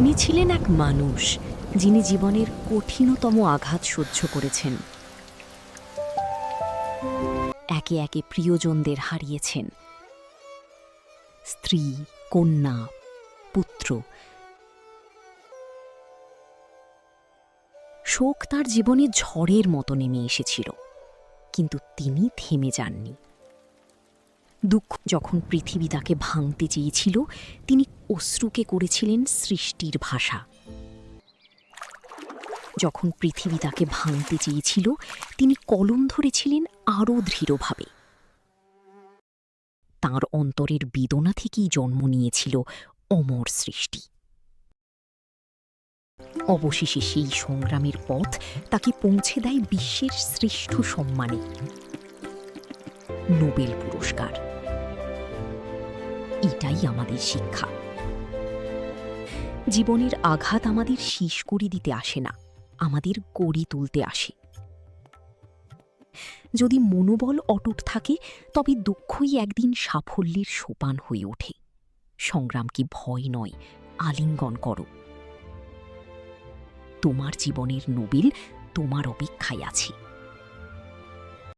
তিনি ছিলেন এক মানুষ যিনি জীবনের কঠিনতম আঘাত সহ্য করেছেন। একে একে প্রিয়জনদের হারিয়েছেন, স্ত্রী, কন্যা, পুত্র। শোক তার জীবনে ঝড়ের মতো নেমে এসেছিল, কিন্তু তিনি থেমে যাননি। দুঃখ যখন পৃথিবী তাকে ভাঙতে চেয়েছিল, তিনি অশ্রুকে করেছিলেন সৃষ্টির ভাষা। যখন পৃথিবী তাকে ভাঙতে চেয়েছিল, তিনি কলম ধরেছিলেন আরও দৃঢ়ভাবে। তাঁর অন্তরের বেদনা থেকেই জন্ম নিয়েছিল অমর সৃষ্টি। অবশেষে সেই সংগ্রামের পথ তাকে পৌঁছে দেয় বিশ্বের শ্রেষ্ঠ সম্মানে, নোবেল পুরস্কার। এটাই আমাদের শিক্ষা। জীবনের আঘাত আমাদের শেষ করে দিতে আসে না, আমাদের গড়ে তুলতে আসে। যদি মনোবল অটুট থাকে, তবে দুঃখই একদিন সাফল্যের সোপান হয়ে ওঠে। সংগ্রামকে ভয় নয়, আলিঙ্গন করো। তোমার জীবনের নোবেল তোমার অপেক্ষায় আছে।